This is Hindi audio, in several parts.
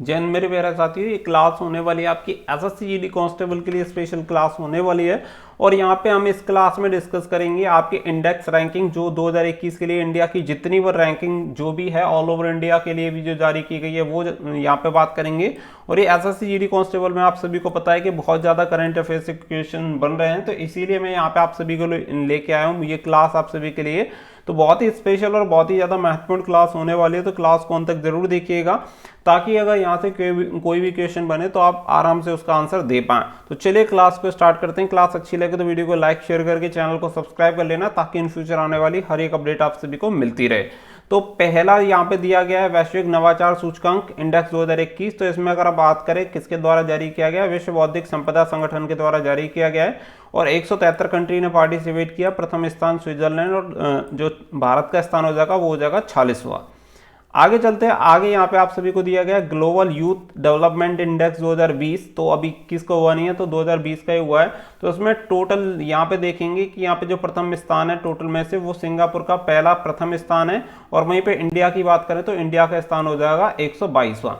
जैन मेरे प्यारे साथियों, ये क्लास होने वाली है आपकी एसएससी जीडी कांस्टेबल के लिए स्पेशल क्लास होने वाली है। और यहाँ पे हम इस क्लास में डिस्कस करेंगे आपकी इंडेक्स रैंकिंग जो 2021 के लिए इंडिया की जितनी भी रैंकिंग जो भी है ऑल ओवर इंडिया के लिए भी जो जारी की गई है वो यहाँ पे बात करेंगे। और ये एसएससी जीडी कांस्टेबल में आप सभी को पता है कि बहुत ज़्यादा करंट अफेयर्स के क्वेश्चन बन रहे हैं, तो इसीलिए मैं यहाँ पे आप सभी को लेके आया हूँ ये क्लास आप सभी के लिए। तो बहुत ही स्पेशल और बहुत ही ज़्यादा महत्वपूर्ण क्लास होने वाली है, तो क्लास को अंत तक जरूर देखिएगा ताकि अगर यहाँ से कोई भी क्वेश्चन बने तो आप आराम से उसका आंसर दे पाएं। तो चलिए क्लास को स्टार्ट करते हैं। क्लास अच्छी लगे तो वीडियो को लाइक शेयर करके चैनल को सब्सक्राइब कर लेना ताकि इन फ्यूचर आने वाली हर एक अपडेट आप सभी को मिलती रहे। तो पहला यहाँ पे दिया गया है वैश्विक नवाचार सूचकांक इंडेक्स 2021। तो इसमें अगर आप बात करें किसके द्वारा जारी किया गया, विश्व बौद्धिक संपदा संगठन के द्वारा जारी किया गया है और 173 कंट्री ने पार्टिसिपेट किया। प्रथम स्थान स्विट्जरलैंड और जो भारत का स्थान हो जाएगा वो हो जाएगा 46वां। आगे चलते हैं। आगे यहाँ पे आप सभी को दिया गया ग्लोबल यूथ डेवलपमेंट इंडेक्स 2020। तो अभी किसका हुआ नहीं है, तो 2020 का ही हुआ है। तो उसमें टोटल यहाँ पे देखेंगे कि यहाँ पे जो प्रथम स्थान है टोटल में से वो सिंगापुर का पहला प्रथम स्थान है और वहीं पे इंडिया की बात करें तो इंडिया का स्थान हो जाएगा 122वां।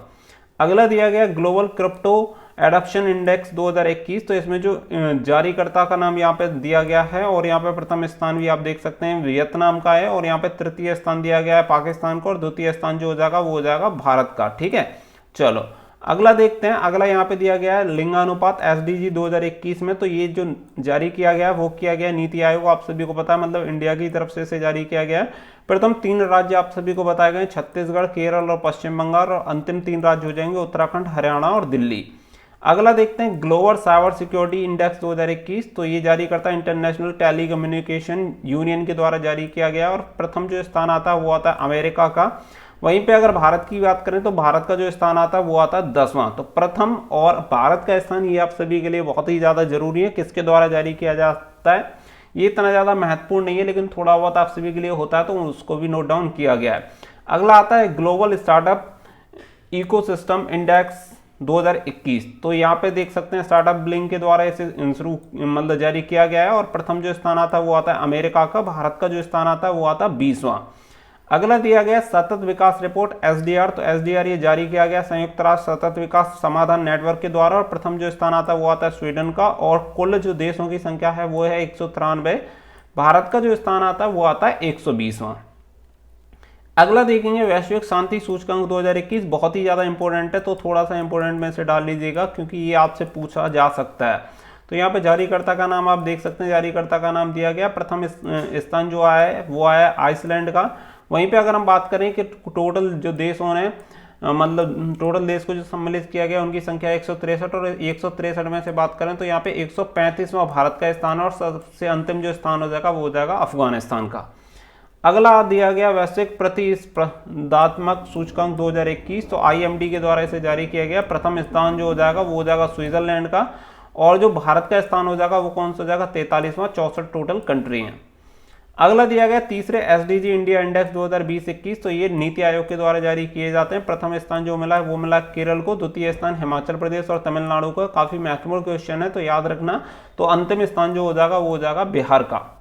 अगला दिया गया ग्लोबल क्रिप्टो एडॉप्शन इंडेक्स 2021। तो इसमें जो जारीकर्ता का नाम यहाँ पे दिया गया है और यहाँ पे प्रथम स्थान भी आप देख सकते हैं वियतनाम का है और यहाँ पे तृतीय स्थान दिया गया है पाकिस्तान को और द्वितीय स्थान जो हो जाएगा वो हो जाएगा भारत का। ठीक है, चलो अगला देखते हैं। अगला यहाँ पे दिया गया है लिंगानुपात एसडीजी 2021 में। तो ये जो जारी किया गया है वो किया गया नीति आयोग, आप सभी को पता है, मतलब इंडिया की तरफ से इसे जारी किया गया है। प्रथम 3 राज्य आप सभी को बताए गए छत्तीसगढ़, केरल और पश्चिम बंगाल और अंतिम 3 राज्य हो जाएंगे उत्तराखंड, हरियाणा और दिल्ली। अगला देखते हैं ग्लोबल साइबर सिक्योरिटी इंडेक्स 2021। तो ये जारी करता है इंटरनेशनल टेली कम्युनिकेशन यूनियन के द्वारा जारी किया गया और प्रथम जो स्थान आता है वो आता है अमेरिका का। वहीं पे अगर भारत की बात करें तो भारत का जो स्थान आता है वो आता है 10वां। तो प्रथम और भारत का स्थान ये आप सभी के लिए बहुत ही ज़्यादा जरूरी है किसके द्वारा जारी किया जाता है। ये इतना ज़्यादा महत्वपूर्ण नहीं है लेकिन थोड़ा बहुत आप सभी के लिए होता है तो उसको भी नोट डाउन किया गया है। अगला आता है ग्लोबल स्टार्टअप इकोसिस्टम इंडेक्स 2021। तो यहाँ पे देख सकते हैं स्टार्टअप ब्लिंक के द्वारा इसे मतलब जारी किया गया है और प्रथम जो स्थान आता है वो आता है अमेरिका का। भारत का जो स्थान आता है वो आता है 20वां। अगला दिया गया सतत विकास रिपोर्ट एसडीआर। तो एसडीआर ये जारी किया गया संयुक्त राष्ट्र सतत विकास समाधान नेटवर्क के द्वारा और प्रथम जो स्थान आता है वो आता है स्वीडन का और कुल जो देशों की संख्या है वो है 193। भारत का जो स्थान आता है वो आता है 120वां। अगला देखेंगे वैश्विक शांति सूचकांक 2021। बहुत ही ज़्यादा इंपॉर्टेंट है तो थोड़ा सा इंपॉर्टेंट में से डाल लीजिएगा क्योंकि ये आपसे पूछा जा सकता है। तो यहाँ पे जारीकर्ता का नाम आप देख सकते हैं, जारीकर्ता का नाम दिया गया। प्रथम स्थान जो आया है वो आया आइसलैंड का। वहीं पे अगर हम बात करें कि टोटल जो देशों ने मतलब टोटल देश को जो सम्मिलित किया गया उनकी संख्या 163 और 163 में से बात करें तो यहाँ पे 135वां भारत का स्थान और सबसे अंतिम जो स्थान हो जाएगा वो हो जाएगा अफगानिस्तान का। अगला दिया गया वैश्विक प्रतिस्पर्धात्मक सूचकांक 2021। तो आईएमडी के द्वारा इसे जारी किया गया। प्रथम स्थान जो हो जाएगा वो हो जाएगा स्विट्जरलैंड का और जो भारत का स्थान हो जाएगा वो कौन सा हो जाएगा 43वां। 64 टोटल कंट्री हैं। अगला दिया गया तीसरे एसडीजी इंडिया इंडेक्स 2020-21। तो ये नीति आयोग के द्वारा जारी किए जाते हैं। प्रथम स्थान जो मिला है वो मिला केरल को, द्वितीय स्थान हिमाचल प्रदेश और तमिलनाडु को। काफी महत्वपूर्ण क्वेश्चन है तो याद रखना। तो अंतिम स्थान जो हो जाएगा वो हो जाएगा बिहार का।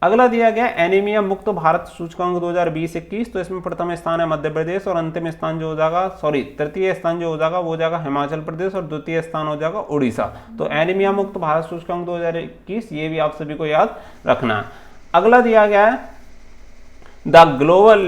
अगला दिया गया एनीमिया मुक्त भारत सूचकांक 2020-21। तो इसमें प्रथम स्थान है मध्य प्रदेश और अंतिम स्थान जो हो जाएगा तृतीय स्थान जो हो जाएगा वो हो जाएगा हिमाचल प्रदेश और द्वितीय स्थान हो जाएगा उड़ीसा। तो एनीमिया मुक्त भारत सूचकांक 2021 ये भी आप सभी को याद रखना है। अगला दिया गया है द ग्लोबल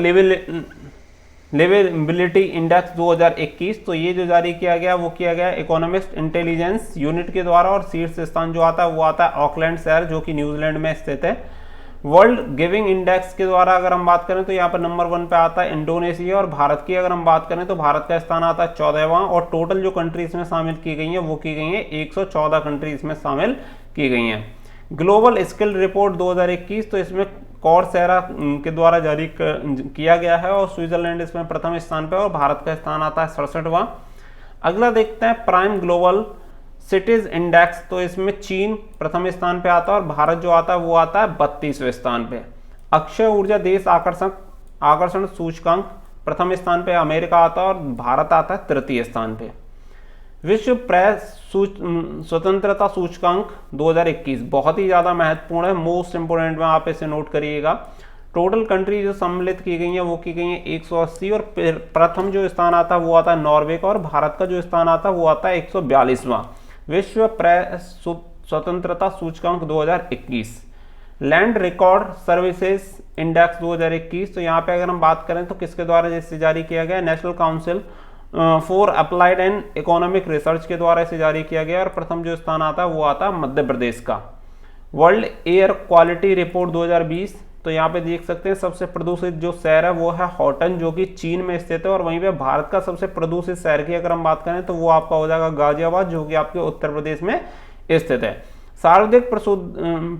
लिवेबिलिटी इंडेक्स 2021। तो ये जो जारी किया गया वो किया गया इकोनॉमिक्स इंटेलिजेंस यूनिट के द्वारा और शीर्ष स्थान जो आता है वो आता है ऑकलैंड शहर जो कि न्यूजीलैंड में स्थित है। वर्ल्ड गिविंग इंडेक्स के द्वारा अगर हम बात करें तो यहाँ पर नंबर 1 पे आता है इंडोनेशिया और भारत की अगर हम बात करें तो भारत का स्थान आता है 14वां और टोटल जो कंट्रीज में शामिल की गई हैं वो की गई हैं 114 कंट्रीज में शामिल की गई हैं। Global skill report 2021। तो इसमें कॉर्सेरा के द्वारा जारी किया गया है और स्विट्जरलैंड इसमें प्रथम स्थान पे और भारत का स्थान आता है 67वां। अगला देखते हैं प्राइम ग्लोबल सिटीज इंडेक्स। तो इसमें चीन प्रथम स्थान पे आता है और भारत जो आता है वो आता है 32वें स्थान पे। अक्षय ऊर्जा देश आकर्षण सूचकांक प्रथम स्थान पे अमेरिका आता है और भारत आता है तृतीय स्थान पे। विश्व प्रेस स्वतंत्रता सूचकांक 2021 बहुत ही ज्यादा महत्वपूर्ण है, मोस्ट इंपोर्टेंट में आप इसे नोट करिएगा। टोटल कंट्री जो सम्मिलित की गई है वो की गई है 180, और प्रथम जो स्थान आता है वो आता है नॉर्वे का, और भारत का जो स्थान आता है वो आता है 142वां। विश्व प्रेस स्वतंत्रता सूचकांक 2021। लैंड रिकॉर्ड सर्विसेज इंडेक्स 2021, तो यहाँ पे अगर हम बात करें तो किसके द्वारा इसे जारी किया गया? National council for applied and economic research के द्वारा इसे जारी किया गया, और प्रथम जो स्थान आता है वो आता है मध्य प्रदेश का। वर्ल्ड एयर क्वालिटी रिपोर्ट 2020, तो यहाँ पे देख सकते हैं सबसे प्रदूषित जो शहर है वो है हॉटन, जो कि चीन में स्थित है, और वहीं पे भारत का सबसे प्रदूषित शहर की अगर हम बात करें तो वो आपका हो जाएगा गाजियाबाद, जो कि आपके उत्तर प्रदेश में स्थित है। सर्वाधिक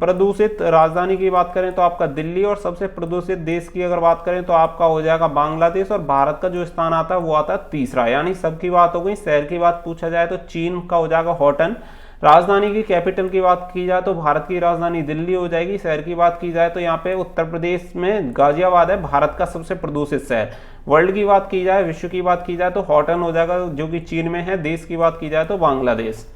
प्रदूषित राजधानी की बात करें तो आपका दिल्ली, और सबसे प्रदूषित देश की अगर बात करें तो आपका हो जाएगा बांग्लादेश, और भारत का जो स्थान आता है वो आता है तीसरा। यानी सबकी बात हो गई। शहर की बात पूछा जाए तो चीन का हो जाएगा हॉटन, राजधानी की कैपिटल की बात की जाए तो भारत की राजधानी दिल्ली हो जाएगी, शहर की बात की जाए तो यहाँ पे उत्तर प्रदेश में गाजियाबाद है, भारत का सबसे प्रदूषित शहर। वर्ल्ड की बात की जाए, विश्व की बात की जाए तो हॉटन हो जाएगा जो कि चीन में है, देश की बात की जाए तो बांग्लादेश।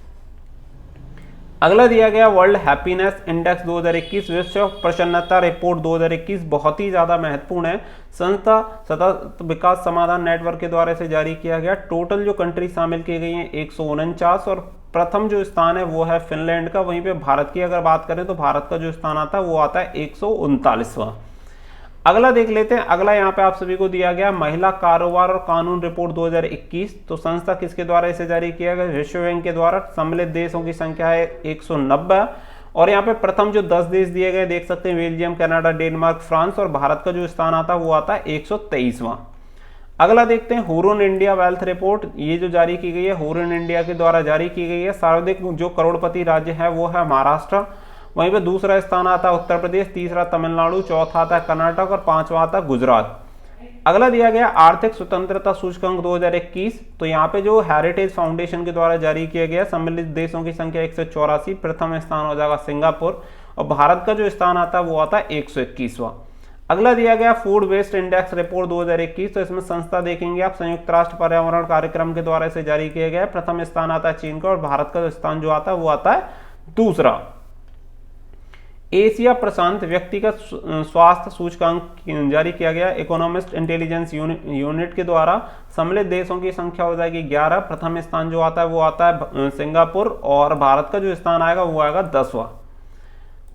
अगला दिया गया वर्ल्ड हैप्पीनेस इंडेक्स 2021, विश्व प्रसन्नता रिपोर्ट 2021, बहुत ही ज्यादा महत्वपूर्ण है। संस्था सतत विकास समाधान नेटवर्क के द्वारा इसे जारी किया गया। टोटल जो कंट्री शामिल की गई हैं 149, और प्रथम जो स्थान है वो है फिनलैंड का। वहीं पे भारत की अगर बात करें तो भारत का जो स्थान आता है वो आता है 139वां। अगला देख लेते हैं। अगला यहाँ पे आप सभी को दिया गया महिला कारोबार और कानून रिपोर्ट 2021, तो संस्था किसके द्वारा इसे जारी किया गया? विश्व बैंक के द्वारा। सम्मिलित देशों की संख्या है 190, और यहाँ पे प्रथम जो 10 देश दिए गए देख सकते हैं, बेल्जियम, कनाडा, डेनमार्क, फ्रांस, और भारत का जो स्थान आता है वो आता है 123वां। अगला देखते हैं हुरुन इंडिया वेल्थ रिपोर्ट, ये जो जारी की गई है हुरुन इंडिया के द्वारा जारी की गई है। सर्वाधिक जो करोड़पति राज्य है वो है महाराष्ट्र, वहीं पे दूसरा स्थान आता है उत्तर प्रदेश, तीसरा तमिलनाडु, चौथा आता है कर्नाटक, और पांचवा आता है गुजरात। अगला दिया गया आर्थिक स्वतंत्रता सूचकांक 2021, तो यहाँ पे जो हेरिटेज फाउंडेशन के द्वारा जारी किया गया, सम्मिलित देशों की संख्या 184, प्रथम स्थान हो जाएगा सिंगापुर, और भारत का जो स्थान आता है वो आता है 121वां। अगला दिया गया फूड वेस्ट इंडेक्स रिपोर्ट 2021, तो इसमें संस्था देखेंगे आप संयुक्त राष्ट्र पर्यावरण कार्यक्रम के द्वारा इसे जारी किया गया। प्रथम स्थान आता है चीन का, और भारत का जो स्थान जो आता है वो आता है दूसरा। एशिया प्रशांत व्यक्तिगत स्वास्थ्य सूचकांक जारी किया गया इकोनॉमिस्ट इंटेलिजेंस यूनिट के द्वारा। सम्मिलित देशों की संख्या हो जाएगी 11, प्रथम स्थान जो आता है वो आता है सिंगापुर, और भारत का जो स्थान आएगा वो आएगा 10वां।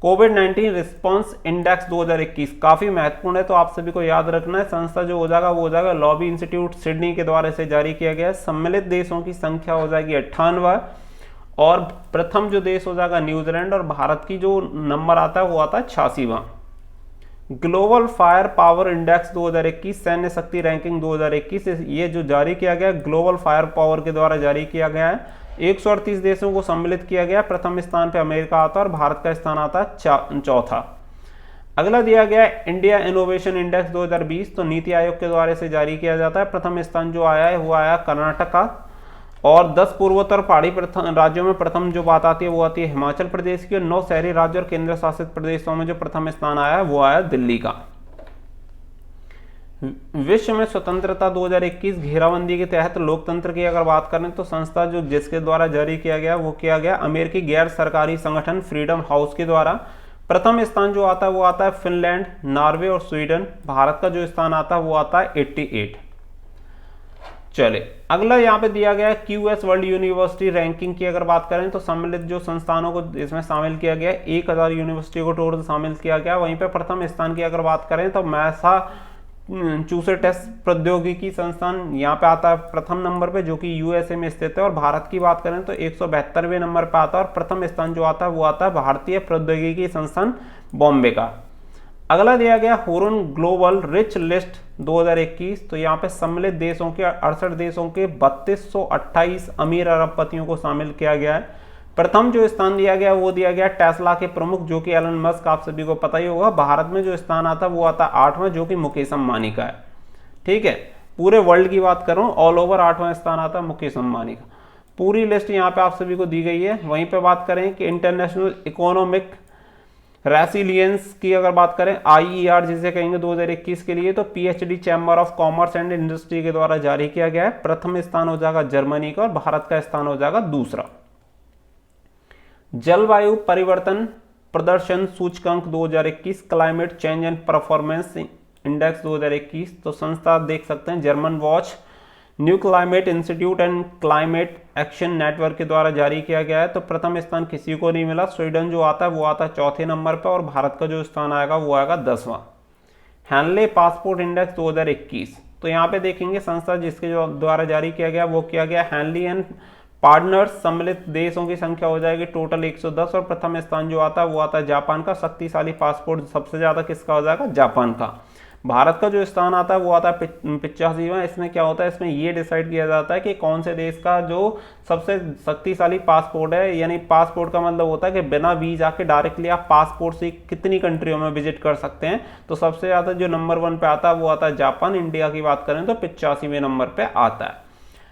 कोविड-19 रिस्पांस इंडेक्स 2021 काफी महत्वपूर्ण है, तो आप सभी को याद रखना है। संस्था जो हो जाएगा वो हो जाएगा लॉबी इंस्टीट्यूट सिडनी के द्वारा इसे जारी किया गया है। सम्मिलित देशों की संख्या हो जाएगी 98, और प्रथम जो देश हो जाएगा न्यूजीलैंड, और भारत की जो नंबर आता है वो आता है 86वां। ग्लोबल फायर पावर इंडेक्स 2021 सैन्य शक्ति रैंकिंग 2021, ये जो जारी किया गया ग्लोबल फायर पावर के द्वारा जारी किया गया है। 138 देशों को सम्मिलित किया गया। प्रथम स्थान पे अमेरिका आता है, और भारत का स्थान आता है चौथा। अगला दिया गया इंडिया इनोवेशन इंडेक्स 2020, तो नीति आयोग के द्वारा इसे जारी किया जाता है। प्रथम स्थान जो आया है वो आया कर्नाटक का, और 10 पूर्वोत्तर पहाड़ी राज्यों में प्रथम जो बात आती है वो आती है हिमाचल प्रदेश की, और 9 शहरी राज्य और केंद्र शासित प्रदेशों में जो प्रथम स्थान आया है वो आया दिल्ली का। विश्व में स्वतंत्रता 2021 घेराबंदी के तहत लोकतंत्र की अगर बात करें तो संस्था जो जिसके द्वारा जारी किया गया वो किया गया अमेरिकी गैर सरकारी संगठन फ्रीडम हाउस के द्वारा। प्रथम स्थान जो आता है वो आता है फिनलैंड, नॉर्वे और स्वीडन। भारत का जो स्थान आता है वो आता है 88। चले अगला यहाँ पे दिया गया है क्यूएस वर्ल्ड यूनिवर्सिटी रैंकिंग की अगर बात करें तो सम्मिलित जो संस्थानों को इसमें शामिल किया गया है 1000 यूनिवर्सिटी को टोटल शामिल किया गया। वहीं पे प्रथम स्थान की अगर बात करें तो मैसाचुसेट्स प्रौद्योगिकी संस्थान यहाँ पे आता है प्रथम नंबर पे, जो कि यूएसए में स्थित है। और भारत की बात करें तो 172वें नंबर पे आता है, और प्रथम स्थान जो आता है वो आता है भारतीय प्रौद्योगिकी संस्थान बॉम्बे का। अगला दिया गया हुरुन ग्लोबल रिच लिस्ट 2021, तो यहाँ पे सम्मिलित देशों के 68 देशों के 3228 अमीर अरबपतियों को शामिल किया गया है। प्रथम जो स्थान दिया गया वो दिया गया टेस्ला के प्रमुख जो कि एलन मस्क, आप सभी को पता ही होगा। भारत में जो स्थान आता है वो आता है 8वां, जो कि मुकेश अंबानी का है। ठीक है, पूरे वर्ल्ड की बात कर रहा हूँ, ऑल ओवर 8वां स्थान आता है मुकेश अंबानी का। पूरी लिस्ट यहाँ पे आप सभी को दी गई है। वहीं पे बात करें कि इंटरनेशनल इकोनॉमिक रेसिलियंस की अगर बात करें IER जिसे कहेंगे 2021 के लिए, तो PhD chamber of commerce and industry के द्वारा जारी किया गया है। प्रथम स्थान हो जाएगा जर्मनी का और भारत का स्थान हो जाएगा दूसरा। जलवायु परिवर्तन प्रदर्शन सूचकांक 2021, climate change and performance index 2021। तो संस्था देख सकते हैं German watch, new climate institute and climate action network के द्वारा जारी किया गया है। तो प्रथम स्थान किसी को नहीं मिला, स्वीडन जो आता है वो आता है चौथे नंबर पर, और भारत का जो स्थान आएगा वो आएगा 10वां। हैनले पासपोर्ट इंडेक्स 2021, तो यहाँ पे देखेंगे संस्था जिसके द्वारा जारी किया गया वो किया गया हैनली एंड पार्टनर्स, सम्मिलित देशों की संख्या हो जाएगी टोटल 110, और प्रथम स्थान जो आता है वो आता है जापान का। शक्तिशाली पासपोर्ट सबसे ज्यादा किसका हो जाएगा? जापान का। भारत का जो स्थान आता है वो आता है 85वां। इसमें क्या होता है, इसमें ये डिसाइड किया जाता है कि कौन से देश का जो सबसे शक्तिशाली पासपोर्ट है, यानी पासपोर्ट का मतलब होता है कि बिना वीजा के डायरेक्टली आप पासपोर्ट से कितनी कंट्रियों में विजिट कर सकते हैं। तो सबसे ज्यादा जो नंबर 1 पे आता है वो आता है जापान। इंडिया की बात करें तो 85वें नंबर पे आता है।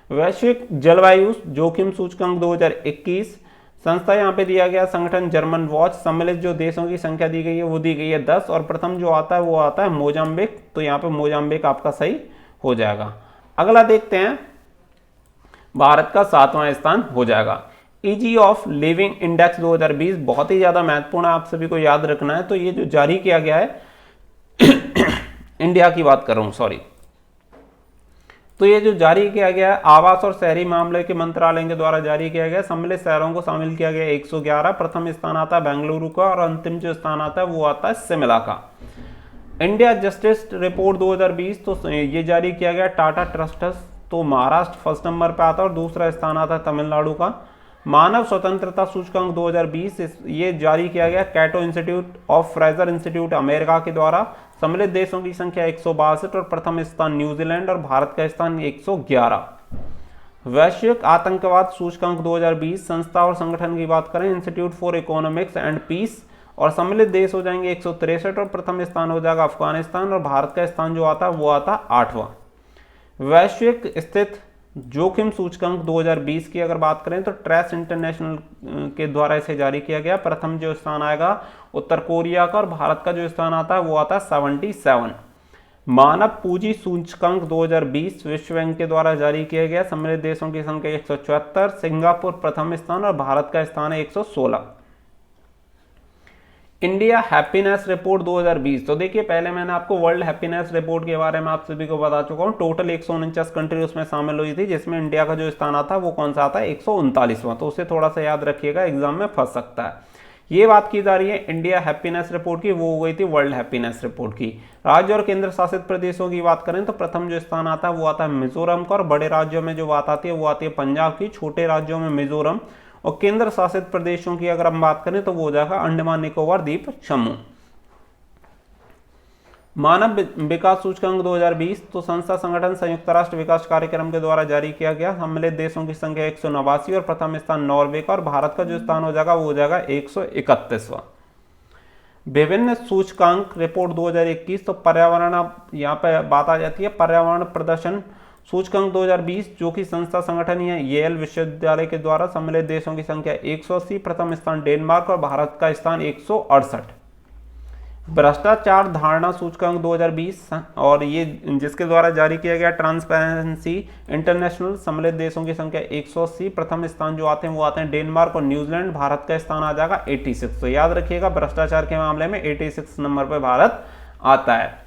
वैश्विक जलवायु जोखिम सूचकांक 2021, संस्था यहाँ पे दिया गया संगठन जर्मन वॉच, सम्मिलित जो देशों की संख्या दी गई है वो दी गई है 10, और प्रथम जो आता है वो आता है मोजाम्बिक। तो यहाँ पे मोजाम्बिक आपका सही हो जाएगा। अगला देखते हैं, भारत का 7वां स्थान हो जाएगा। इजी ऑफ लिविंग इंडेक्स 2020 बहुत ही ज्यादा महत्वपूर्ण है, आप सभी को याद रखना है। तो ये जो जारी किया गया है इंडिया की बात कर रहा हूं, सॉरी। तो ये जो जारी किया गया है आवास और शहरी मामले के मंत्रालय के द्वारा जारी किया गया, सम्मिलित शहरों को शामिल किया गया 111। प्रथम स्थान आता है बेंगलुरु का, और अंतिम जो स्थान आता है वो आता है शिमला का। इंडिया जस्टिस रिपोर्ट 2020, तो ये जारी किया गया टाटा ट्रस्ट्स, तो महाराष्ट्र फर्स्ट नंबर पे आता है, और दूसरा स्थान आता है तमिलनाडु का। मानव स्वतंत्रता सूचकांक 2020, ये जारी किया गया Cato Institute of Fraser Institute America के द्वारा। सम्मिलित देशों की संख्या 162, और प्रथम स्थान न्यूजीलैंड, और भारत का स्थान 111। वैश्विक आतंकवाद सूचकांक 2020, संस्था और संगठन की बात करें institute for economics and peace, और सम्मिलित देश हो जाएंगे 163, और प्रथम स्थान हो जाएगा अफगानिस्तान, और भारत का स्थान जो आता है वो आता 8वां। वैश्विक स्थित जोखिम सूचकांक 2020 की अगर बात करें तो ट्रेस इंटरनेशनल के द्वारा इसे जारी किया गया। प्रथम जो स्थान आएगा उत्तर कोरिया का, और भारत का जो स्थान आता है वो आता है 77। मानव पूंजी सूचकांक 2020 विश्व बैंक के द्वारा जारी किया गया, सम्मिलित देशों की संख्या 174, सिंगापुर प्रथम स्थान, और भारत का स्थान है 116। इंडिया हैप्पीनेस रिपोर्ट 2020, तो देखिए पहले मैंने आपको वर्ल्ड हैप्पीनेस रिपोर्ट के बारे में आप सभी को बता चुका हूं। टोटल 149 कंट्री उसमें शामिल हुई थी, जिसमें इंडिया का जो स्थान आता है वो कौन सा आता है? 139वां। तो उसे थोड़ा सा याद रखिएगा, एग्जाम में फंस सकता है। ये बात की जा रही है इंडिया हैप्पीनेस रिपोर्ट की, वो हो गई थी वर्ल्ड हैप्पीनेस रिपोर्ट की। राज्य और केंद्र शासित प्रदेशों की बात करें तो प्रथम जो स्थान आता है वो आता है मिजोरम का, और बड़े राज्यों में जो बात आती है वो आती है पंजाब की, छोटे राज्यों में मिजोरम, और केंद्र शासित प्रदेशों की अगर हम बात करें तो वो हो जाएगा अंडमान निकोबार द्वीप समूह। मानव विकास सूचकांक 2020, तो संस्था संगठन संयुक्त राष्ट्र विकास कार्यक्रम के द्वारा जारी किया गया, सम्मिलित देशों की संख्या 189, और प्रथम स्थान नॉर्वे का, और भारत का जो स्थान हो जाएगा वो हो जाएगा 131वां। विभिन्न सूचकांक रिपोर्ट 2021, तो पर्यावरण, यहाँ पे बात आ जाती है पर्यावरण प्रदर्शन सूचकांक 2020, जो कि संस्था संगठन है येल विश्वविद्यालय के द्वारा, सम्मिलित देशों की संख्या 180, प्रथम स्थान डेनमार्क, और भारत का स्थान 168। भ्रष्टाचार धारणा सूचकांक 2020, और ये जिसके द्वारा जारी किया गया ट्रांसपेरेंसी इंटरनेशनल, सम्मिलित देशों की संख्या 180, प्रथम स्थान जो आते हैं वो आते हैं डेनमार्क और न्यूजीलैंड, भारत का स्थान आ जाएगा 86। तो याद रखिएगा भ्रष्टाचार के मामले में 86 नंबर पर भारत आता है।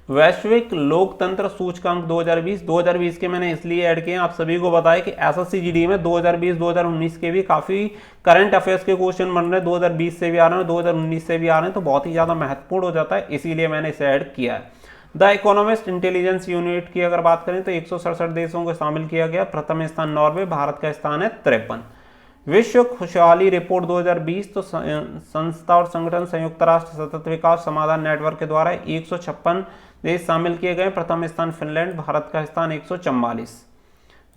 वैश्विक लोकतंत्र सूचकांक 2020 के मैंने इसलिए ऐड किए, आप सभी को बताया कि एसएससी जीडी में 2020-2019 के भी काफी करंट अफेयर्स के क्वेश्चन बन रहे हैं, 2020 से भी आ रहे हैं, 2019 से भी आ रहे हैं, तो बहुत ही ज्यादा महत्वपूर्ण हो जाता है, इसीलिए मैंने इसे ऐड किया है। द इकोनॉमिस्ट इंटेलिजेंस यूनिट की अगर बात करें तो 167 देशों को शामिल किया गया, प्रथम स्थान नॉर्वे, भारत का स्थान है 53। विश्व खुशहाली रिपोर्ट 2020, तो संस्था और संगठन संयुक्त राष्ट्र सतत विकास समाधान नेटवर्क के द्वारा 156 देश शामिल किए गए, प्रथम स्थान फिनलैंड, भारत का स्थान 144।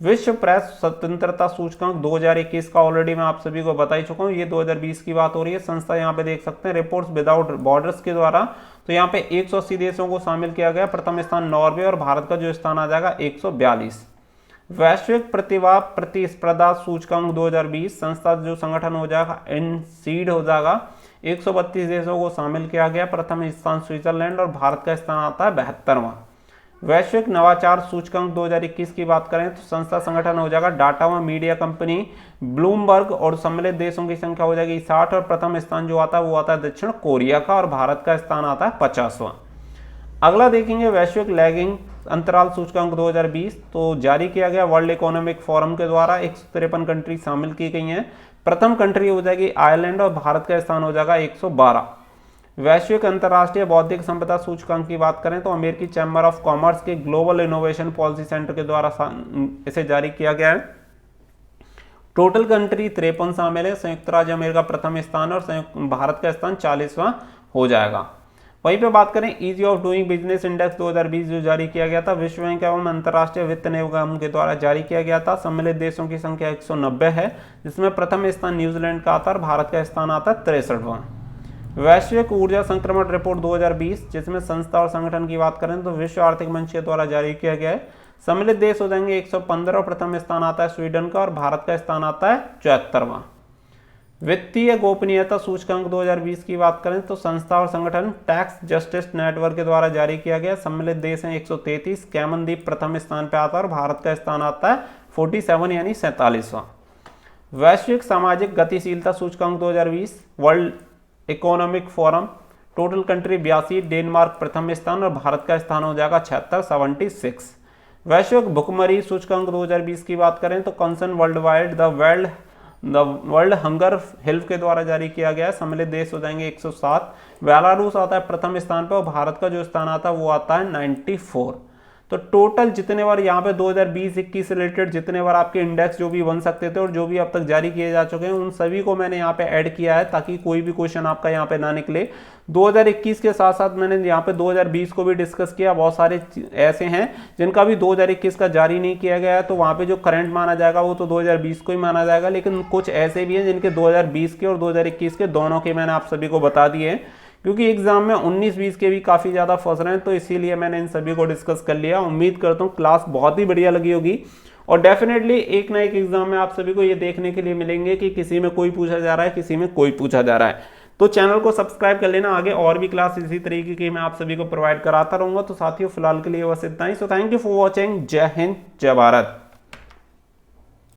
विश्व प्रेस स्वतंत्रता सूचकांक 2021 का ऑलरेडी मैं आप सभी को बता ही चुका हूं, ये 2020 की बात हो रही है। संस्था यहाँ पे देख सकते हैं रिपोर्ट्स विदाउट बॉर्डर्स के द्वारा, तो यहाँ पे 180 देशों को शामिल किया गया, प्रथम स्थान नॉर्वे, और भारत का जो स्थान आ जाएगा 142। वैश्विक प्रतिभा प्रतिस्पर्धा सूचकांक 2020, संस्था जो संगठन हो जाएगा INSEAD हो जाएगा, 132 देशों को शामिल किया गया, प्रथम स्थान स्विट्जरलैंड, और भारत का स्थान आता है 72वां। वैश्विक नवाचार सूचकांक 2021 की बात करें तो संस्था संगठन हो जाएगा डाटा व मीडिया कंपनी ब्लूमबर्ग, और सम्मिलित देशों की संख्या हो जाएगी 60, और प्रथम स्थान जो आता है वो आता है दक्षिण कोरिया का, और भारत का स्थान आता है 50वां। अगला देखेंगे वैश्विक लैगिंग अंतराल सूचकांक 2020, तो जारी किया गया वर्ल्ड इकोनॉमिक फोरम के द्वारा। 153 कंट्री शामिल की गई हैं। प्रथम कंट्री हो जाएगी आयरलैंड, और भारत का स्थान हो जाएगा 112। वैश्विक अंतर्राष्ट्रीय बौद्धिक संपदा सूचकांक की बात करें तो अमेरिकी चैम्बर ऑफ कॉमर्स के ग्लोबल इनोवेशन पॉलिसी सेंटर के द्वारा इसे जारी किया गया है। टोटल कंट्री 53 शामिल है। संयुक्त राज्य अमेरिका प्रथम स्थान, और भारत का स्थान 40वां हो जाएगा। वहीं पे बात करें easy of doing business index 2020 जो जारी किया गया था विश्व बैंक एवं अंतर्राष्ट्रीय वित्त निगम के द्वारा जारी किया गया था। सम्मिलित देशों की संख्या 190 है, जिसमें प्रथम स्थान न्यूजीलैंड का आता है और भारत का स्थान आता है 63वां। वैश्विक ऊर्जा संक्रमण रिपोर्ट 2020, जिसमें संस्था और संगठन की बात करें तो विश्व आर्थिक मंच के द्वारा जारी किया गया है। सम्मिलित देश हो जाएंगे 115, और प्रथम स्थान आता है स्वीडन का, और भारत का स्थान आता है 74वां। वित्तीय गोपनीयता सूचकांक 2020 की बात करें तो संस्था और संगठन टैक्स जस्टिस नेटवर्क के द्वारा जारी किया गया। सम्मिलित देश हैं 133, कैमन द्वीप प्रथम स्थान पर आता है और भारत का स्थान आता है 47 यानी 47वां। वैश्विक सामाजिक गतिशीलता सूचकांक 2020 world economic forum, total country 82, Denmark प्रथम स्थान, और भारत का स्थान हो जाएगा 76। वैश्विक भुखमरी सूचकांक 2020 की बात करें तो concern world wide the world hunger help के द्वारा जारी किया गया है। सम्मिलित देश हो जाएंगे 107। बेलारूस आता है प्रथम स्थान पर, और भारत का जो स्थान आता है वो आता है 94। तो टोटल जितने बार यहाँ पे 2020-21 से रिलेटेड जितने बार आपके इंडेक्स जो भी बन सकते थे और जो भी अब तक जारी किए जा चुके हैं उन सभी को मैंने यहाँ पे ऐड किया है, ताकि कोई भी क्वेश्चन आपका यहाँ पे ना निकले। 2021 के साथ साथ मैंने यहाँ पे 2020 को भी डिस्कस किया। बहुत सारे ऐसे हैं जिनका भी 2021 का जारी नहीं किया गया है, तो वहाँ पे जो करंट माना जाएगा वो तो 2020 को ही माना जाएगा। लेकिन कुछ ऐसे भी हैं जिनके 2020 के और 2021 के दोनों के मैंने आप सभी को बता दिए हैं, क्योंकि एग्जाम में 19-20 के भी काफ़ी ज़्यादा फंस रहे हैं, तो इसीलिए मैंने इन सभी को डिस्कस कर लिया। उम्मीद करता हूँ क्लास बहुत ही बढ़िया लगी होगी, और डेफिनेटली एक ना एक एग्जाम में आप सभी को ये देखने के लिए मिलेंगे कि किसी में कोई पूछा जा रहा है, किसी में कोई पूछा जा रहा है। तो चैनल को सब्सक्राइब कर लेना, आगे और भी क्लास इसी तरीके की मैं आप सभी को प्रोवाइड कराता रहूँगा। तो साथियों फिलहाल के लिए बस इतना ही। So thank you for watching. जय हिंद, जय भारत।